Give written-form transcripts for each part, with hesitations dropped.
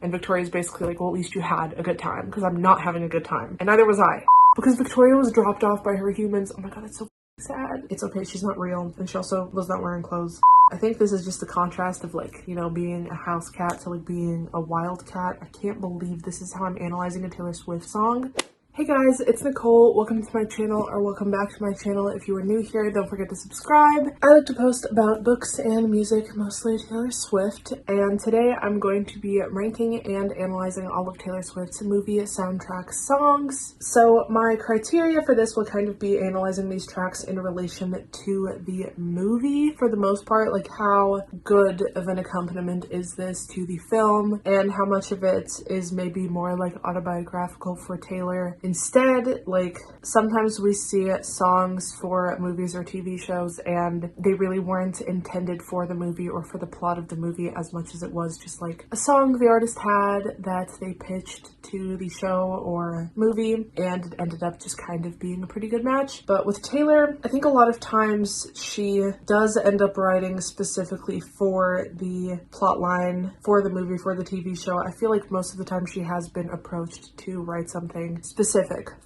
And Victoria's basically like, well, at least you had a good time, because I'm not having a good time. And neither was I. Because Victoria was dropped off by her humans. Oh my god, it's so sad. It's okay, she's not real. And she also was not wearing clothes. I think this is just the contrast of like, you know, being a house cat to like being a wild cat. I can't believe this is how I'm analyzing a Taylor Swift song. Hey guys, it's Nicole. Welcome to my channel, or welcome back to my channel. If you are new here, don't forget to subscribe. I like to post about books and music, mostly Taylor Swift, and today I'm going to be ranking and analyzing all of Taylor Swift's movie soundtrack songs. So my criteria for this will kind of be analyzing these tracks in relation to the movie for the most part, like how good of an accompaniment is this to the film, and how much of it is maybe more like autobiographical for Taylor. Instead, like, sometimes we see songs for movies or TV shows and they really weren't intended for the movie or for the plot of the movie as much as it was just like a song the artist had that they pitched to the show or movie, and it ended up just kind of being a pretty good match. But with Taylor, I think a lot of times she does end up writing specifically for the plot line, for the movie, for the TV show. I feel like most of the time she has been approached to write something specific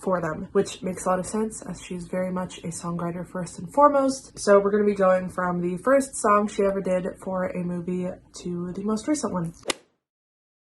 for them, which makes a lot of sense as she's very much a songwriter first and foremost. So we're going to be going from the first song she ever did for a movie to the most recent one.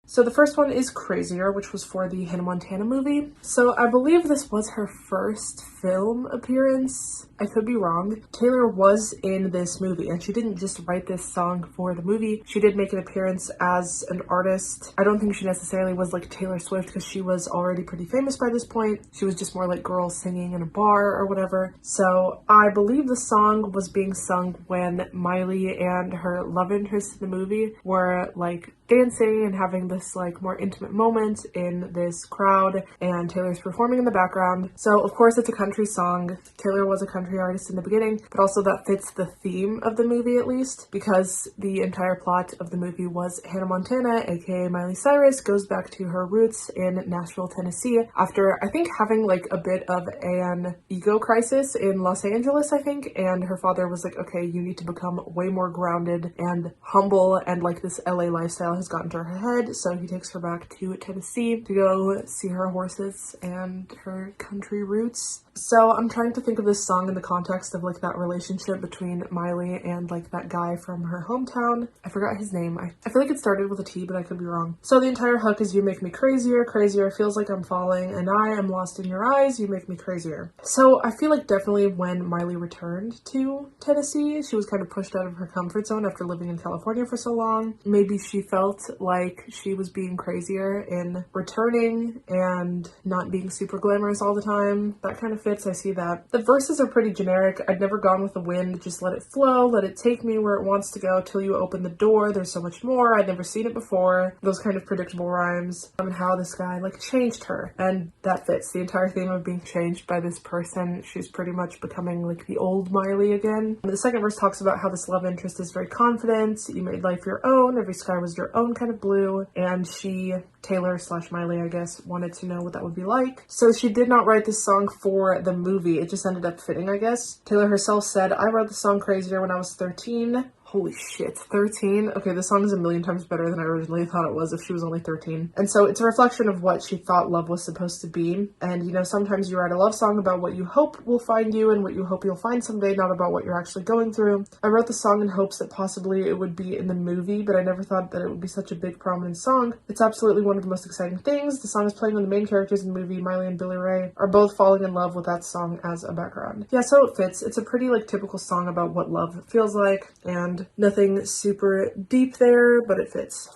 So the first one is Crazier, which was for the Hannah Montana movie. So I believe this was her first film appearance. I could be wrong. Taylor was in this movie, and she didn't just write this song for the movie. She did make an appearance as an artist. I don't think she necessarily was like Taylor Swift because she was already pretty famous by this point. She was just more like girls singing in a bar or whatever. So I believe the song was being sung when Miley and her love interest in the movie were like dancing and having this like more intimate moment in this crowd, and Taylor's performing in the background. So of course it's a country song. Taylor was a country artist in the beginning, but also that fits the theme of the movie at least, because the entire plot of the movie was Hannah Montana, aka Miley Cyrus, goes back to her roots in Nashville, Tennessee after I think having like a bit of an ego crisis in Los Angeles, I think, and her father was like, okay, you need to become way more grounded and humble, and like this LA lifestyle has gotten to her head, so he takes her back to Tennessee to go see her horses and her country roots. So I'm trying to think of this song in the context of like that relationship between Miley and like that guy from her hometown. I forgot his name. I feel like it started with a T, but I could be wrong. So the entire hook is you make me crazier, crazier, feels like I'm falling, and I am lost in your eyes, you make me crazier. So I feel like definitely when Miley returned to Tennessee, she was kind of pushed out of her comfort zone after living in California for so long. Maybe she felt like she was being crazier in returning and not being super glamorous all the time. That kind of fits. I see that. The verses are pretty generic. I'd never gone with the wind, just let it flow, let it take me where it wants to go till you open the door, there's so much more, I'd never seen it before. Those kind of predictable rhymes. And how this guy like changed her, and that fits the entire theme of being changed by this person. She's pretty much becoming like the old Miley again. And the second verse talks about how this love interest is very confident, you made life your own, every sky was your own kind of blue, and she, Taylor / Miley, I guess, wanted to know what that would be like. So she did not write this song for the movie. It just ended up fitting, I guess. Taylor herself said, I wrote the song Crazier when I was 13. Holy shit, 13? Okay, this song is a million times better than I originally thought it was if she was only 13. And so it's a reflection of what she thought love was supposed to be. And, you know, sometimes you write a love song about what you hope will find you and what you hope you'll find someday, not about what you're actually going through. I wrote the song in hopes that possibly it would be in the movie, but I never thought that it would be such a big, prominent song. It's absolutely one of the most exciting things. The song is playing when the main characters in the movie, Miley and Billy Ray, are both falling in love with that song as a background. Yeah, so it fits. It's a pretty, like, typical song about what love feels like, and nothing super deep there, but it fits.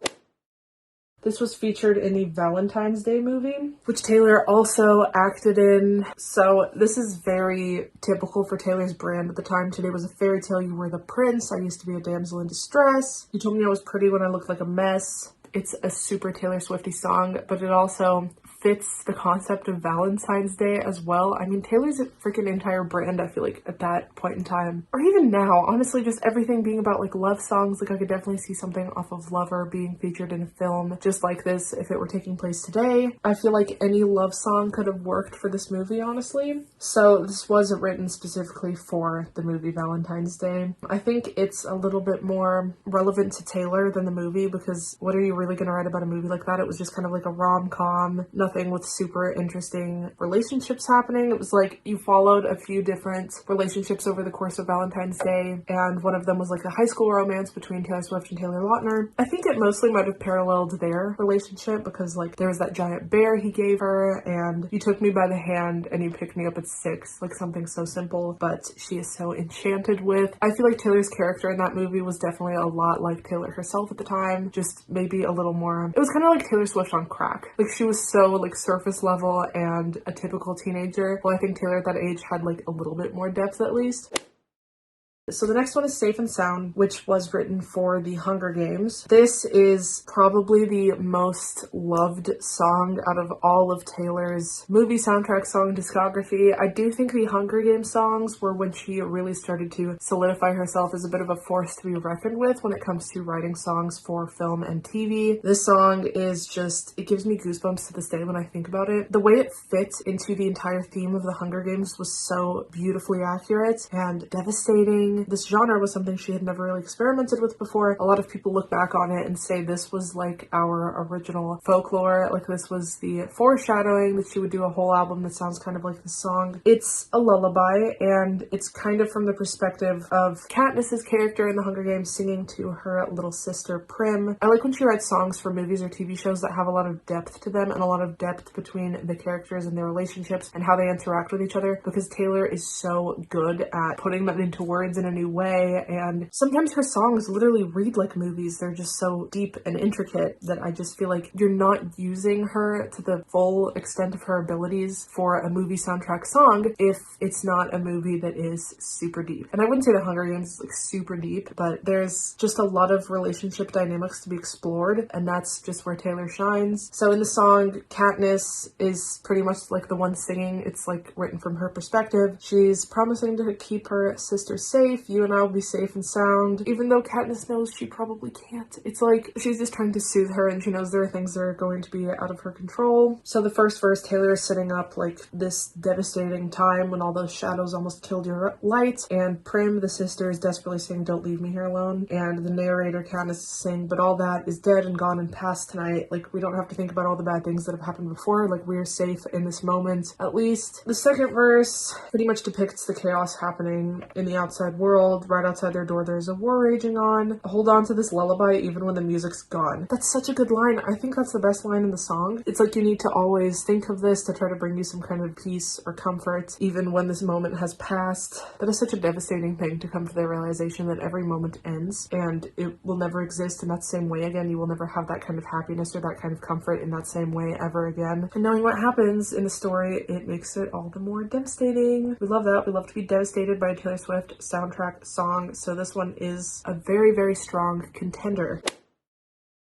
This was featured in the Valentine's Day movie, which Taylor also acted in. So this is very typical for Taylor's brand at the time. Today was a fairy tale, you were the prince, I used to be a damsel in distress, you told me I was pretty when I looked like a mess. It's a super Taylor Swifty song, but it also fits the concept of Valentine's Day as well. I mean, Taylor's freaking entire brand, I feel like, at that point in time, or even now, honestly, just everything being about like love songs. Like I could definitely see something off of Lover being featured in a film just like this if it were taking place today. I feel like any love song could have worked for this movie, honestly. So this wasn't written specifically for the movie Valentine's Day. I think it's a little bit more relevant to Taylor than the movie, because what are you really gonna write about a movie like that, it was just kind of like a rom-com, nothing with super interesting relationships happening. It was like you followed a few different relationships over the course of Valentine's Day, and one of them was like a high school romance between Taylor Swift and Taylor Lautner. I think it mostly might have paralleled their relationship because like there was that giant bear he gave her, and you took me by the hand and you picked me up at 6, like something so simple, but she is so enchanted with. I feel like Taylor's character in that movie was definitely a lot like Taylor herself at the time, just maybe a little more. It was kind of like Taylor Swift on crack. Like she was so like surface level and a typical teenager. Well, I think Taylor at that age had like a little bit more depth at least. So the next one is Safe and Sound, which was written for the Hunger Games. This is probably the most loved song out of all of Taylor's movie soundtrack song discography. I do think the Hunger Games songs were when she really started to solidify herself as a bit of a force to be reckoned with when it comes to writing songs for film and TV. This song is just, it gives me goosebumps to this day when I think about it. The way it fits into the entire theme of the Hunger Games was so beautifully accurate and devastating. This genre was something she had never really experimented with before. A lot of people look back on it and say this was like our original folklore, like this was the foreshadowing that she would do a whole album that sounds kind of like the song. It's a lullaby, and it's kind of from the perspective of Katniss's character in the Hunger Games singing to her little sister Prim. I like when she writes songs for movies or TV shows that have a lot of depth to them and a lot of depth between the characters and their relationships and how they interact with each other, because Taylor is so good at putting that into words in a new way, and sometimes her songs literally read like movies. They're just so deep and intricate that I just feel like you're not using her to the full extent of her abilities for a movie soundtrack song if it's not a movie that is super deep. And I wouldn't say the Hunger Games is like super deep, but there's just a lot of relationship dynamics to be explored, and that's just where Taylor shines. So in the song, Katniss is pretty much like the one singing. It's like written from her perspective. She's promising to keep her sister safe. You and I will be safe and sound, even though Katniss knows she probably can't. It's like she's just trying to soothe her, and she knows there are things that are going to be out of her control. So the first verse, Taylor is setting up like this devastating time when all those shadows almost killed your light, and Prim, the sister, is desperately saying, "Don't leave me here alone." And the narrator, Katniss, is saying, "But all that is dead and gone and past tonight. Like, we don't have to think about all the bad things that have happened before. Like, we're safe in this moment, at least." The second verse pretty much depicts the chaos happening in the outside world. Right outside their door, there's a war raging on. Hold on to this lullaby even when the music's gone. That's such a good line. I think that's the best line in the song. It's like you need to always think of this to try to bring you some kind of peace or comfort, even when this moment has passed. That is such a devastating thing, to come to the realization that every moment ends and it will never exist in that same way again. You will never have that kind of happiness or that kind of comfort in that same way ever again. And knowing what happens in the story, it makes it all the more devastating. We love that. We love to be devastated by a Taylor Swift soundtrack song, so this one is a very, very strong contender.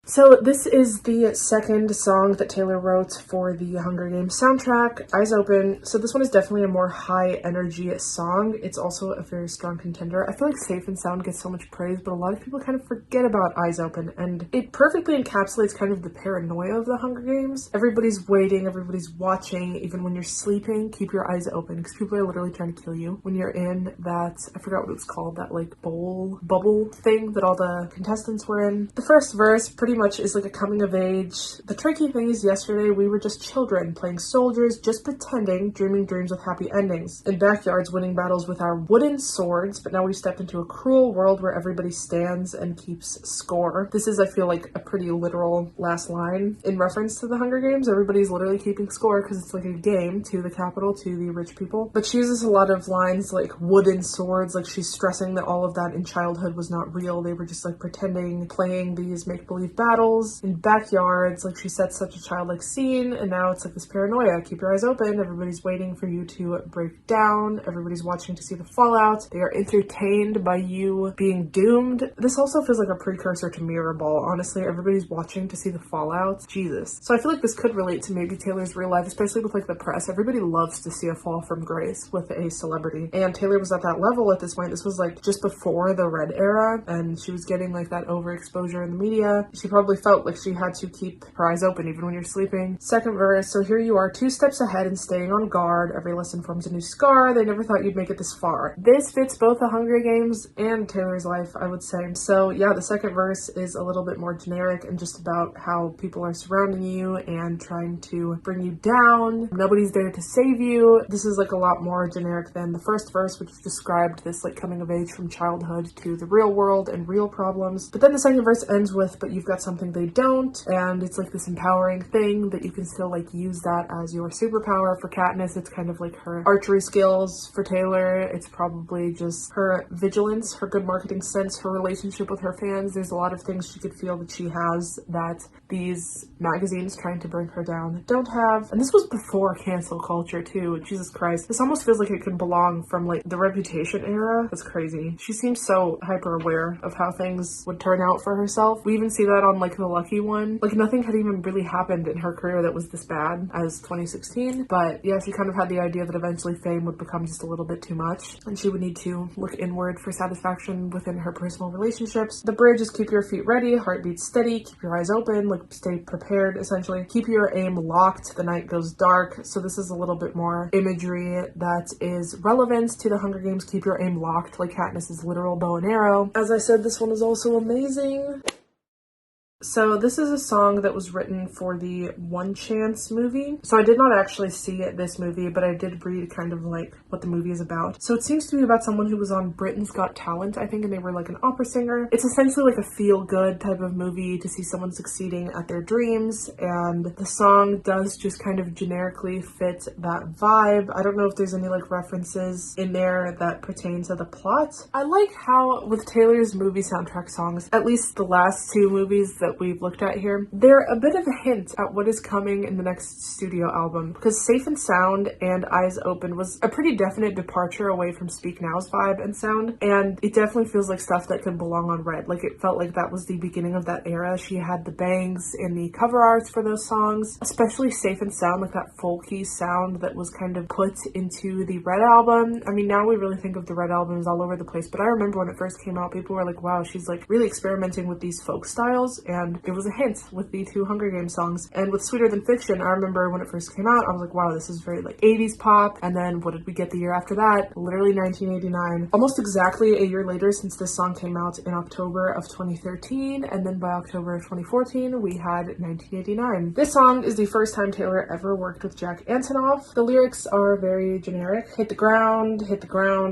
So this is the second song that Taylor wrote for the Hunger Games soundtrack, Eyes Open. So this one is definitely a more high energy song. It's also a very strong contender. I feel like Safe and Sound gets so much praise, but a lot of people kind of forget about Eyes Open, and it perfectly encapsulates kind of the paranoia of the Hunger Games. Everybody's waiting, everybody's watching. Even when you're sleeping, keep your eyes open, because people are literally trying to kill you. When you're in that, I forgot what it was called, that like bubble thing that all the contestants were in. The first verse pretty much is like a coming of age. The tricky thing is, yesterday we were just children playing soldiers, just pretending, dreaming dreams with happy endings. In backyards, winning battles with our wooden swords, but now we've stepped into a cruel world where everybody stands and keeps score. This is, I feel like, a pretty literal last line in reference to the Hunger Games. Everybody's literally keeping score because it's like a game to the capital, to the rich people. But she uses a lot of lines like wooden swords, like she's stressing that all of that in childhood was not real. They were just like pretending, playing these make-believe battles in backyards. Like she sets such a childlike scene, and now it's like this paranoia. Keep your eyes open. Everybody's waiting for you to break down. Everybody's watching to see the fallout. They are entertained by you being doomed. This also feels like a precursor to Mirror Ball. Honestly, everybody's watching to see the fallout. Jesus. So I feel like this could relate to maybe Taylor's real life, especially with like the press. Everybody loves to see a fall from grace with a celebrity, and Taylor was at that level at this point. This was like just before the Red era, and she was getting like that overexposure in the media. She probably felt like she had to keep her eyes open even when you're sleeping. Second verse, so here you are 2 steps ahead and staying on guard. Every lesson forms a new scar. They never thought you'd make it this far. This fits both the Hunger Games and Taylor's life, I would say. So yeah, the second verse is a little bit more generic and just about how people are surrounding you and trying to bring you down. Nobody's there to save you. This is like a lot more generic than the first verse, which described this like coming of age from childhood to the real world and real problems. But then the second verse ends with, but you've got something they don't, and it's like this empowering thing that you can still like use that as your superpower. For Katniss, it's kind of like her archery skills. For Taylor, it's probably just her vigilance, her good marketing sense, her relationship with her fans. There's a lot of things she could feel that she has that these magazines trying to bring her down don't have. And this was before cancel culture too. Jesus Christ. This almost feels like it could belong from like the Reputation era. That's crazy. She seems so hyper aware of how things would turn out for herself. We even see that on like The Lucky One. Like nothing had even really happened in her career that was this bad as 2016. But yeah, she kind of had the idea that eventually fame would become just a little bit too much and she would need to look inward for satisfaction within her personal relationships. The bridge is keep your feet ready, heartbeat steady, keep your eyes open, like stay prepared essentially. Keep your aim locked, the night goes dark. So this is a little bit more imagery that is relevant to the Hunger Games. Keep your aim locked, like Katniss's literal bow and arrow. As I said, this one is also amazing. So this is a song that was written for the One Chance movie. So I did not actually see this movie, but I did read kind of like what the movie is about. So it seems to be about someone who was on Britain's Got Talent, I think, and they were like an opera singer. It's essentially like a feel-good type of movie to see someone succeeding at their dreams, and the song does just kind of generically fit that vibe. I don't know if there's any like references in there that pertain to the plot. I like how with Taylor's movie soundtrack songs, at least the last 2 movies that we've looked at here, they're a bit of a hint at what is coming in the next studio album, because Safe and Sound and Eyes Open was a pretty definite departure away from Speak Now's vibe and sound, and it definitely feels like stuff that could belong on Red. Like it felt like that was the beginning of that era. She had the bangs in the cover arts for those songs, especially Safe and Sound, like that folky sound that was kind of put into the Red album. I mean, now we really think of the Red album as all over the place, but I remember when it first came out, people were like, wow, she's like really experimenting with these folk styles, and it was a hint with the 2 Hunger Games songs. And with Sweeter Than Fiction, I remember when it first came out, I was like, wow, this is very like 80s pop. And then what did we get the year after that? Literally 1989. Almost exactly a year later, since this song came out in October of 2013. And then by October of 2014, we had 1989. This song is the first time Taylor ever worked with Jack Antonoff. The lyrics are very generic. Hit the ground,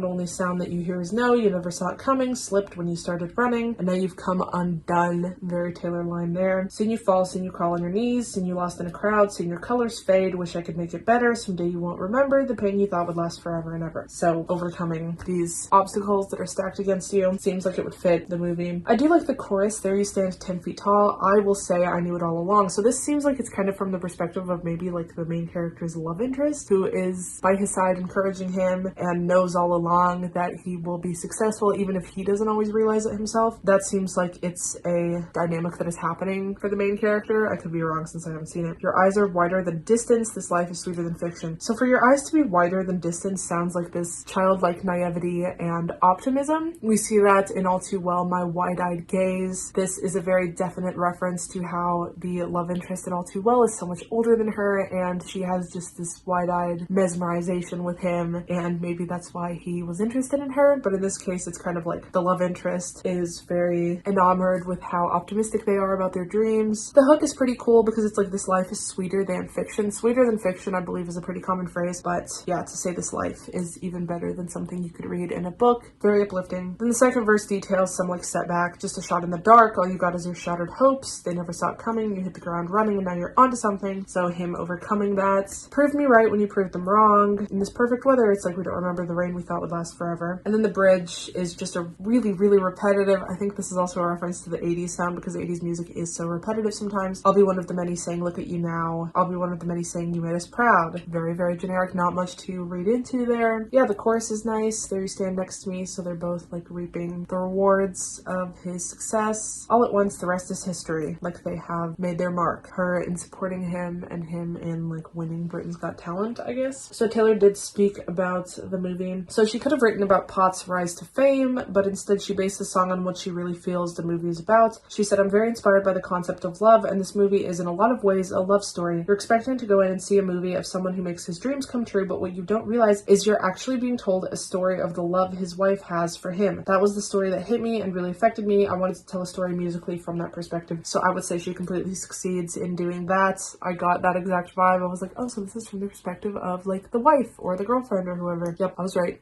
only sound that you hear is no, you never saw it coming, slipped when you started running, and now you've come undone. Very Taylor line there. Seen you fall, seen you crawl on your knees, seen you lost in a crowd, seen your colors fade, wish I could make it better, someday you won't remember the pain you thought would last forever and ever. So overcoming these obstacles that are stacked against you seems like it would fit the movie. I do like the chorus, there you stand 10 feet tall, I will say I knew it all along. So this seems like it's kind of from the perspective of maybe like the main character's love interest, who is by his side encouraging him and knows all along that he will be successful even if he doesn't always realize it himself. That seems like it's a dynamic that is happening for the main character. I could be wrong since I haven't seen it. Your eyes are wider than distance, this life is sweeter than fiction. So for your eyes to be wider than distance sounds like this childlike naivety and optimism. We see that in All Too Well, My Wide-Eyed Gaze. This is a very definite reference to how the love interest in All Too Well is so much older than her, and she has just this wide-eyed mesmerization with him, and maybe that's why he was interested in her. But in this case, it's kind of like the love interest is very enamored with how optimistic they are about their dreams. The hook is pretty cool because it's like, this life is sweeter than fiction. Sweeter than fiction, I believe, is a pretty common phrase, but yeah, to say this life is even better than something you could read in a book. Very uplifting. Then the second verse details some like setback, just a shot in the dark, all you got is your shattered hopes, they never saw it coming, you hit the ground running and now you're onto something. So him overcoming that. Prove me right when you proved them wrong. In this perfect weather, it's like we don't remember the rain we thought would last forever. And then the bridge is just a really, really repetitive, I think this is also a reference to the 80s sound because 80s music is so repetitive sometimes. I'll be one of the many saying look at you now. I'll be one of the many saying you made us proud. Very, very generic, not much to read into there. Yeah, the chorus is nice. There you stand next to me, so they're both like reaping the rewards of his success. All at once, the rest is history. Like they have made their mark. Her in supporting him and him in like winning Britain's Got Talent, I guess. So Taylor did speak about the movie. So she could have written about Potts' rise to fame, but instead she based the song on what she really feels the movie is about. She said, I'm very inspired by the concept of love, and this movie is in a lot of ways a love story. You're expecting to go in and see a movie of someone who makes his dreams come true, but what you don't realize is you're actually being told a story of the love his wife has for him. That was the story that hit me and really affected me. I wanted to tell a story musically from that perspective, so I would say she completely succeeds in doing that. I got that exact vibe. I was like, oh, so this is from the perspective of like the wife or the girlfriend or whoever. Yep, I was right.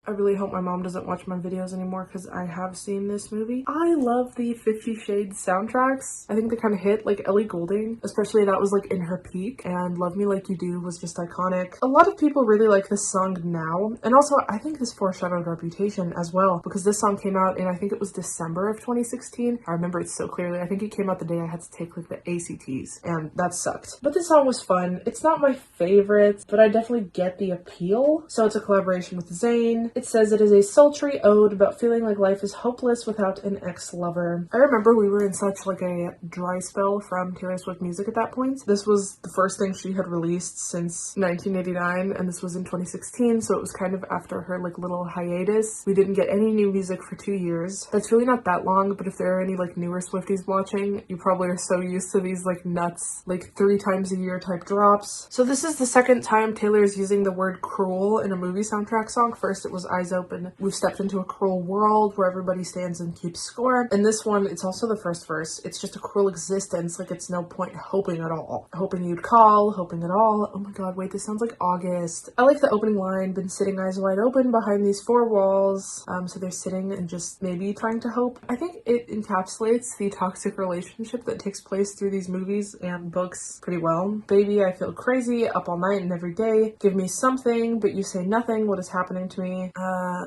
I really hope my mom doesn't watch my videos anymore because I have seen this movie. I love the 50 Shades soundtracks. I think they kind of hit, like Ellie Goulding, especially that was like in her peak, and Love Me Like You Do was just iconic. A lot of people really like this song now, and also I think this foreshadowed Reputation as well, because this song came out in, I think it was December of 2016. I remember it so clearly. I think it came out the day I had to take like the ACTs, and that sucked. But this song was fun. It's not my favorite, but I definitely get the appeal. So it's a collaboration with Zayn. It says it is a sultry ode about feeling like life is hopeless without an ex-lover. I remember we were in such like a dry spell from Taylor Swift music at that point. This was the first thing she had released since 1989, and this was in 2016, so it was kind of after her like little hiatus. We didn't get any new music for 2 years. That's really not that long, but if there are any like newer Swifties watching, you probably are so used to these like nuts, like 3 times a year type drops. So this is the second time Taylor is using the word cruel in a movie soundtrack song. First it was Eyes Open. We've stepped into a cruel world where everybody stands and keeps score. And this one, it's also the first verse. It's just a cruel existence. Like, it's no point hoping at all. Hoping you'd call, hoping at all. Oh my god, wait, this sounds like August. I like the opening line, been sitting eyes wide open behind these 4 walls. So they're sitting and just maybe trying to hope. I think it encapsulates the toxic relationship that takes place through these movies and books pretty well. Baby, I feel crazy, up all night and every day. Give me something, but you say nothing. What is happening to me?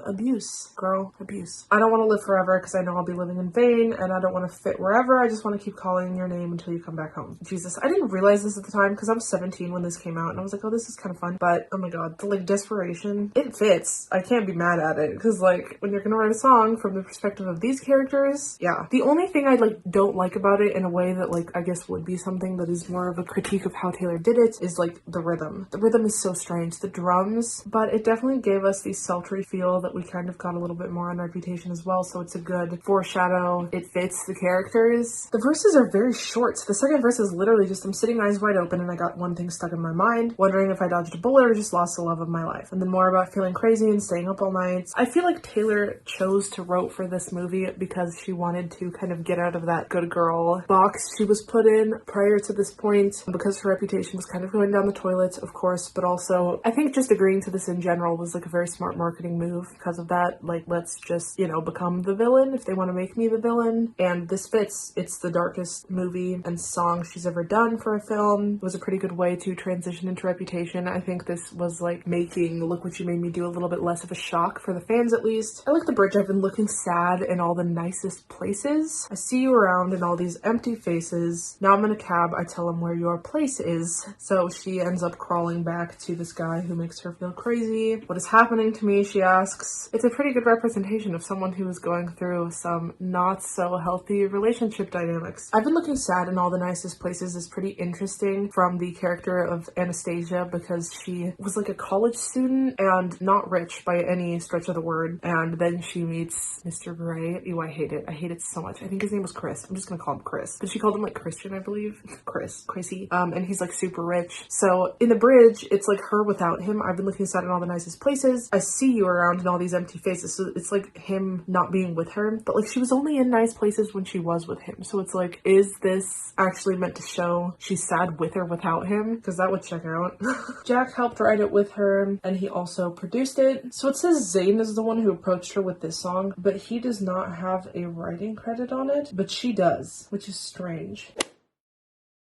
Abuse, girl, abuse. I don't want to live forever because I know I'll be living in vain, and I don't want to fit wherever. I just want to keep calling your name until you come back home. Jesus, I didn't realize this at the time because I was 17 when this came out, and I was like, oh, this is kind of fun. But oh my god, the like desperation, it fits. I can't be mad at it because like when you're gonna write a song from the perspective of these characters, yeah. The only thing I like don't like about it in a way that like I guess would be something that is more of a critique of how Taylor did it is like the rhythm. The rhythm is so strange, the drums, but it definitely gave us the sultry feel that we kind of got a little bit more on Reputation as well, so it's a good foreshadow. It fits the characters. The verses are very short. So the second verse is literally just I'm sitting eyes wide open and I got one thing stuck in my mind, wondering if I dodged a bullet or just lost the love of my life. And then more about feeling crazy and staying up all night. I feel like Taylor chose to wrote for this movie because she wanted to kind of get out of that good girl box she was put in prior to this point, because her reputation was kind of going down the toilet, of course, but also I think just agreeing to this in general was like a very smart marketing move because of that. Like, let's just, you know, become the villain if they want to make me the villain. And this fits. It's the darkest movie and song she's ever done for a film. It was a pretty good way to transition into Reputation. I think this was like making Look What You Made Me Do a little bit less of a shock for the fans, at least. I like the bridge. I've been looking sad in all the nicest places. I see you around in all these empty faces. Now I'm in a cab. I tell him where your place is. So she ends up crawling back to this guy who makes her feel crazy. What is happening to me, she asks. It's a pretty good representation of someone who is going through some not so healthy relationship dynamics. I've been looking sad in all the nicest places is pretty interesting from the character of Anastasia, because she was like a college student and not rich by any stretch of the word. And then she meets Mr. Gray. Ew, I hate it. I hate it so much. I think his name was Chris. I'm just gonna call him Chris. But she called him like Christian, I believe. Chris. Crazy. And he's like super rich. So in the bridge, it's like her without him. I've been looking sad in all the nicest places. I see you around in all these empty faces. So it's like him not being with her. But like she was only in nice places when she was with him. So it's like, is this actually meant to show she's sad with or without him? Because that would check out. Jack helped write it with her, and he also produced it. So it says Zayn is the one who approached her with this song, but he does not have a writing credit on it, but she does, which is strange.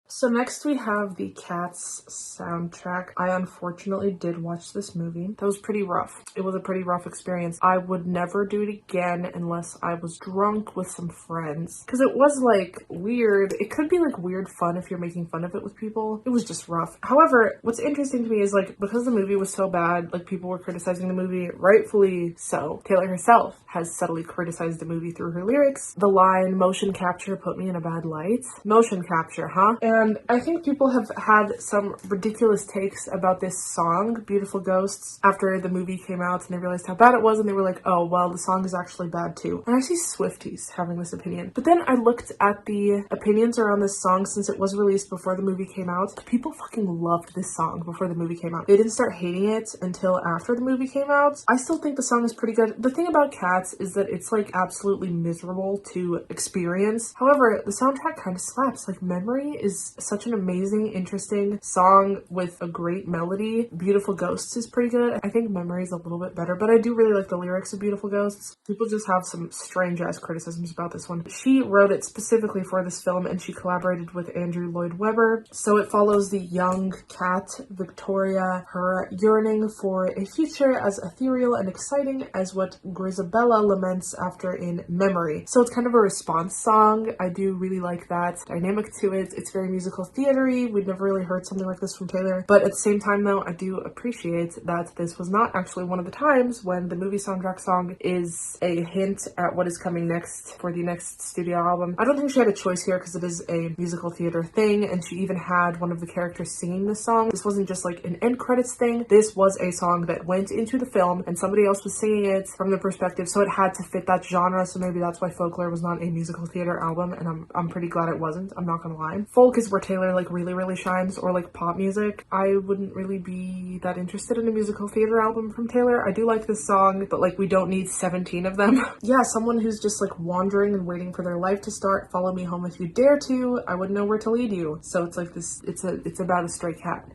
So next we have the Cats soundtrack. I unfortunately did watch this movie. That was pretty rough. It was a pretty rough experience. I would never do it again unless I was drunk with some friends, because it was like weird. It could be like weird fun if you're making fun of it with people. It was just rough. However, what's interesting to me is like, because the movie was so bad, like people were criticizing the movie, rightfully so. Taylor herself has subtly criticized the movie through her lyrics. The line, motion capture put me in a bad light. Motion capture, huh? And I think people have had some ridiculous takes about this song, Beautiful Ghosts, after the movie came out and they realized how bad it was and they were like, oh, well, the song is actually bad too. And I see Swifties having this opinion. But then I looked at the opinions around this song since it was released before the movie came out. People fucking loved this song before the movie came out. They didn't start hating it until after the movie came out. I still think the song is pretty good. The thing about Cats is that it's like absolutely miserable to experience. However, the soundtrack kind of slaps. Like Memory is such an amazing, interesting song with a great melody. Beautiful Ghosts is pretty good. I think Memory is a little bit better, but I do really like the lyrics of Beautiful Ghosts. People just have some strange ass criticisms about this one. She wrote it specifically for this film and she collaborated with Andrew Lloyd Webber. So it follows the young cat, Victoria, her yearning for a future as ethereal and exciting as what Grisabella laments after in Memory. So it's kind of a response song. I do really like that dynamic to it. It's very musical theater-y. We'd never really heard something like this from Taylor. But at the same time though, I do appreciate that this was not actually one of the times when the movie soundtrack song is a hint at what is coming next for the next studio album. I don't think she had a choice here because it is a musical theater thing and she even had one of the characters singing this song. This wasn't just like an end credits thing. This was a song that went into the film and somebody else was singing it from the perspective, so it had to fit that genre. So maybe that's why Folklore was not a musical theater album, and I'm pretty glad it wasn't. I'm not gonna lie. Folk is where Taylor like really shines, or like pop music. I wouldn't really be that interested in a musical theater album from Taylor. I do like this song, but like we don't need 17 of them. Yeah, someone who's just like wandering and waiting for their life to start. Follow me home if you dare to. I wouldn't know where to lead you. So it's like this. It's about a stray cat.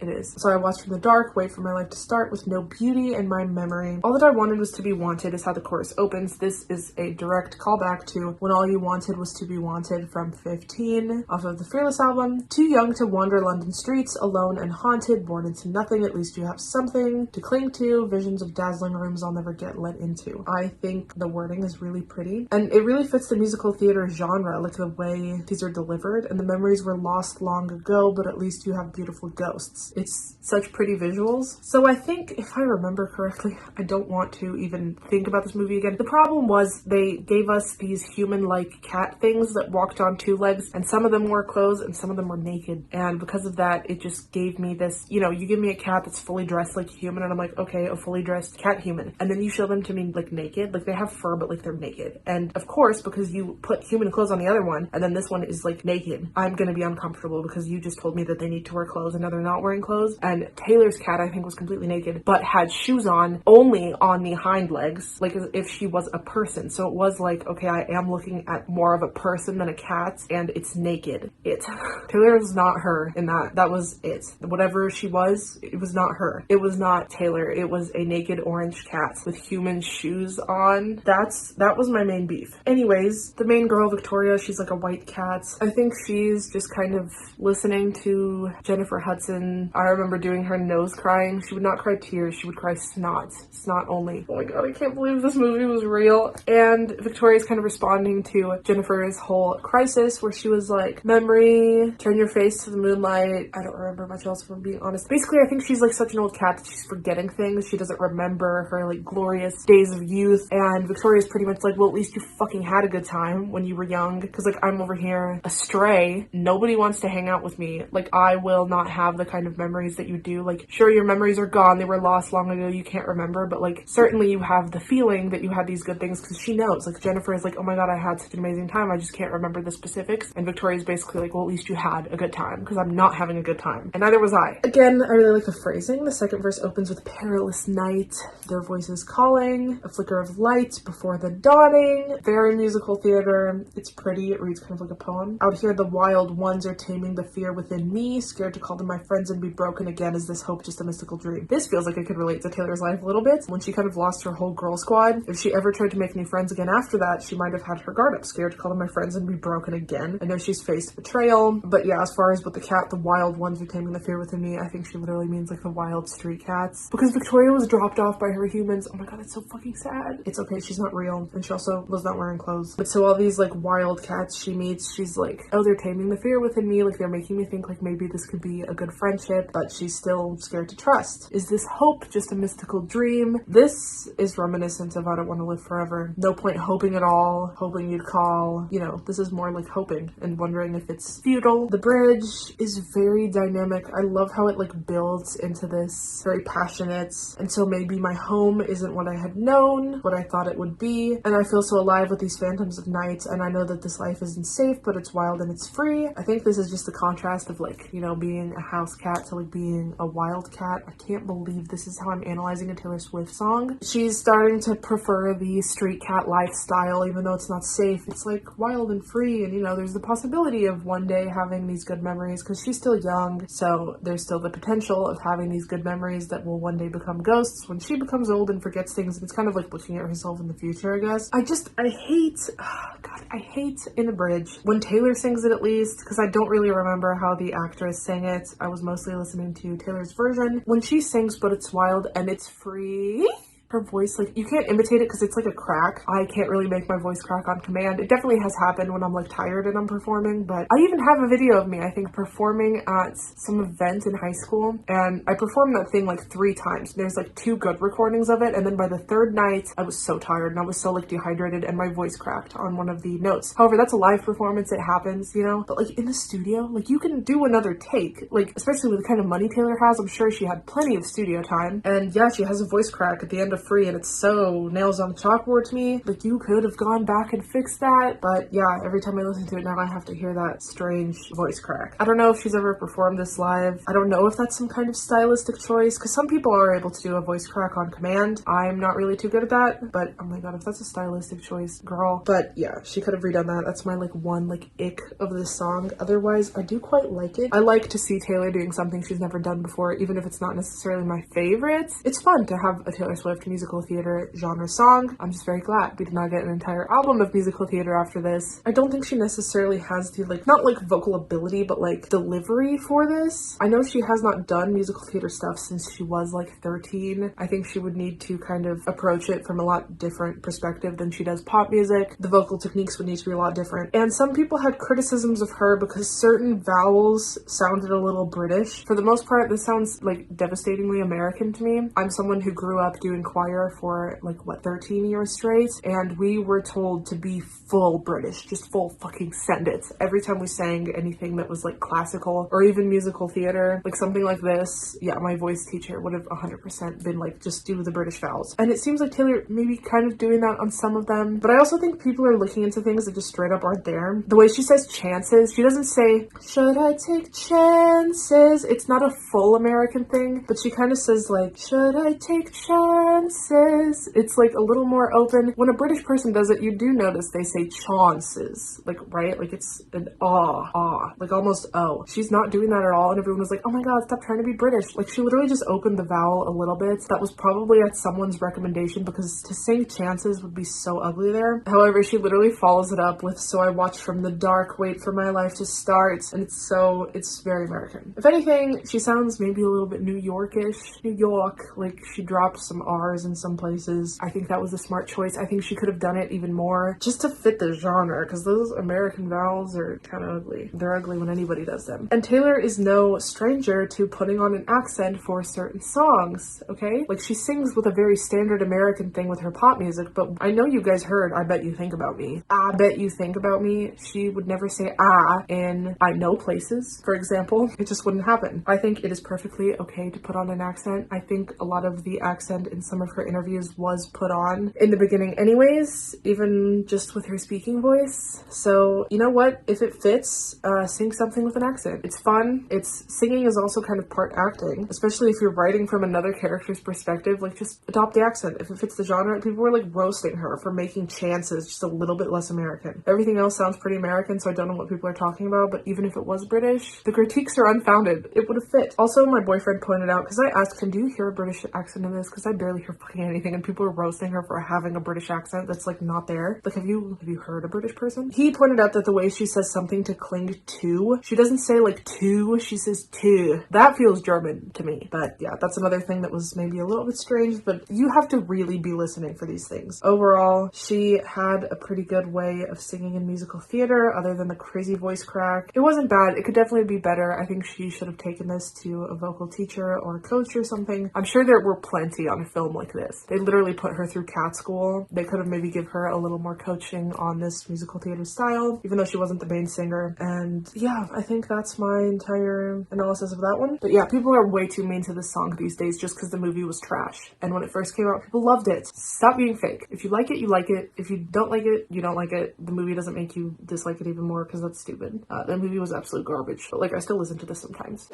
It is. So I watched from the dark, wait for my life to start with no beauty in my memory. All that I wanted was to be wanted is how the chorus opens. This is a direct callback to When All You Wanted Was to Be Wanted from 15 off of the Fearless album. Too young to wander London streets, alone and haunted, born into nothing, at least you have something to cling to, visions of dazzling rooms I'll never get let into. I think the wording is really pretty and it really fits the musical theater genre, like the way these are delivered, and the memories were lost long ago, but at least you have beautiful ghosts. It's such pretty visuals. So I think, if I remember correctly, I don't want to even think about this movie again. The problem was they gave us these human-like cat things that walked on two legs, and some of them wore clothes and some of them were naked. And because of that, it just gave me this, you know, you give me a cat that's fully dressed like a human and I'm like, okay, a fully dressed cat human. And then you show them to me like naked, like they have fur but like they're naked. And of course, because you put human clothes on the other one and then this one is like naked, I'm gonna be uncomfortable because you just told me that they need to wear clothes and now they're not wearing clothes. And Taylor's cat, I think, was completely naked, but had shoes on only on the hind legs, like as if she was a person. So it was like, okay, I am looking at more of a person than a cat, and it's naked. Taylor was not her in that. That was it. Whatever she was, it was not her. It was not Taylor. It was a naked orange cat with human shoes on. That was my main beef. Anyways, the main girl, Victoria, she's like a white cat. I think she's just kind of listening to Jennifer Hudson. I remember doing her nose crying. She would not cry tears, she would cry snot. Snot only. Oh my god, I can't believe this movie was real. And Victoria's kind of responding to Jennifer's whole crisis where she was like, memory, turn your face to the moonlight. I don't remember much else if I'm being honest. Basically, I think she's like such an old cat that she's forgetting things. She doesn't remember her like glorious days of youth. And Victoria's pretty much like, well, at least you fucking had a good time when you were young. Cause like I'm over here astray. Nobody wants to hang out with me. Like I will not have the kind of memories that you do. Like sure, your memories are gone, they were lost long ago, you can't remember, but like certainly you have the feeling that you had these good things because she knows. Like Jennifer is like, oh my god, I had such an amazing time, I just can't remember the specifics. And Victoria's basically like, well, at least you had a good time because I'm not having a good time, and neither was I. Again, I really like the phrasing. The second verse opens with perilous night, their voices calling, a flicker of light before the dawning. Very musical theater. It's pretty. It reads kind of like a poem. Out here the wild ones are taming the fear within me, scared to call them my friends and be broken again. Is this hope just a mystical dream? This feels like it could relate to Taylor's life a little bit. When she kind of lost her whole girl squad, if she ever tried to make new friends again after that, she might have had her guard up, scared to call them my friends and be broken again. I know she's faced betrayal, but yeah, as far as with the cat, the wild ones are taming the fear within me, I think she literally means like the wild street cats. Because Victoria was dropped off by her humans. Oh my god, it's so fucking sad. It's okay, she's not real, and she also was not wearing clothes. But so all these like wild cats she meets, she's like, oh, they're taming the fear within me, like they're making me think like maybe this could be a good friendship. relationship, but she's still scared to trust. Is this hope just a mystical dream? This is reminiscent of I Don't Want to Live Forever. No point hoping at all, hoping you'd call. You know, this is more like hoping and wondering if it's futile. The bridge is very dynamic. I love how it like builds into this very passionate, and so maybe my home isn't what I had known, what I thought it would be, and I feel so alive with these phantoms of night, and I know that this life isn't safe, but it's wild and it's free. I think this is just the contrast of like, you know, being a house cat to like being a wild cat. I can't believe this is how I'm analyzing a Taylor Swift song. She's starting to prefer the street cat lifestyle, even though it's not safe. It's like wild and free, and you know, there's the possibility of one day having these good memories because she's still young, so there's still the potential of having these good memories that will one day become ghosts when she becomes old and forgets things. And it's kind of like looking at herself in the future, I guess. I hate, oh God, I hate in the bridge when Taylor sings it, at least, because I don't really remember how the actress sang it. I was mostly listening to Taylor's version. When she sings But It's Wild and It's Free, her voice, like, you can't imitate it because it's like a crack. I can't really make my voice crack on command. It definitely has happened when I'm like tired and I'm performing, but I even have a video of me, I think, performing at some event in high school, and I performed that thing like 3 times. There's like 2 good recordings of it, and then by the 3rd night, I was so tired and I was so like dehydrated and my voice cracked on one of the notes. However, that's a live performance, it happens, you know? But like in the studio, like you can do another take, like especially with the kind of money Taylor has. I'm sure she had plenty of studio time, and yeah, she has a voice crack at the end of Free, and it's so nails on the chalkboard to me. Like, you could have gone back and fixed that, but yeah, every time I listen to it now, I have to hear that strange voice crack. I don't know if she's ever performed this live. I don't know if that's some kind of stylistic choice, because some people are able to do a voice crack on command. I'm not really too good at that, but oh my god, if that's a stylistic choice, girl. But yeah, she could have redone that. That's my like one like ick of this song. Otherwise, I do quite like it. I like to see Taylor doing something she's never done before, even if it's not necessarily my favorite. It's fun to have a Taylor Swift musical theater genre song. I'm just very glad we did not get an entire album of musical theater after this. I don't think she necessarily has the like, not like vocal ability, but like delivery for this. I know she has not done musical theater stuff since she was like 13. I think she would need to kind of approach it from a lot different perspective than she does pop music. The vocal techniques would need to be a lot different. And some people had criticisms of her because certain vowels sounded a little British. For the most part, this sounds like devastatingly American to me. I'm someone who grew up doing choir for like what, 13 years straight, and we were told to be full British, just full fucking send it every time we sang anything that was like classical or even musical theater, like something like this. Yeah, my voice teacher would have 100% been like, just do the British vowels. And it seems like Taylor maybe kind of doing that on some of them, but I also think people are looking into things that just straight up aren't there. The way she says chances, she doesn't say should I take chances. It's not a full American thing, but she kind of says like should I take chances. It's like a little more open. When a British person does it, you do notice they say chances, like, right? Like it's an like almost oh. She's not doing that at all, and everyone was like, oh my god, stop trying to be British. Like, she literally just opened the vowel a little bit. That was probably at someone's recommendation, because to sing chances would be so ugly there. However, she literally follows it up with so I watch from the dark, wait for my life to start, and it's very American. If anything, she sounds maybe a little bit New Yorkish. New York, like she dropped some R's in some places. I think that was a smart choice. I think she could have done it even more just to fit the genre, because those American vowels are kind of ugly. They're ugly when anybody does them. And Taylor is no stranger to putting on an accent for certain songs, okay? Like, she sings with a very standard American thing with her pop music, but I know you guys heard I Bet You Think About Me. I Bet You Think About Me. She would never say ah in I Know Places, for example. It just wouldn't happen. I think it is perfectly okay to put on an accent. I think a lot of the accent in some of her interviews was put on in the beginning anyways, even just with her speaking voice. So, you know what? If it fits, sing something with an accent. It's fun. Singing is also kind of part acting, especially if you're writing from another character's perspective. Like, just adopt the accent. If it fits the genre, people were like roasting her for making chances just a little bit less American. Everything else sounds pretty American, so I don't know what people are talking about, but even if it was British, the critiques are unfounded. It would have fit. Also, my boyfriend pointed out, because I asked him, do you hear a British accent in this? Because I barely hear fucking anything, and people are roasting her for having a British accent that's like not there. Like, have you heard a British person? He pointed out that the way she says something to cling to, she doesn't say like to, she says to. That feels German to me. But yeah, that's another thing that was maybe a little bit strange, but you have to really be listening for these things. Overall, she had a pretty good way of singing in musical theater, other than the crazy voice crack. It wasn't bad. It could definitely be better. I think she should have taken this to a vocal teacher or a coach or something. I'm sure there were plenty on a film like this. They literally put her through cat school. They could have maybe give her a little more coaching on this musical theater style, even though she wasn't the main singer. And yeah, I think that's my entire analysis of that one. But yeah, people are way too mean to this song these days just because the movie was trash. And when it first came out, people loved it. Stop being fake. If you like it, you like it. If you don't like it, you don't like it. The movie doesn't make you dislike it even more because that's stupid. The movie was absolute garbage. But like, I still listen to this sometimes.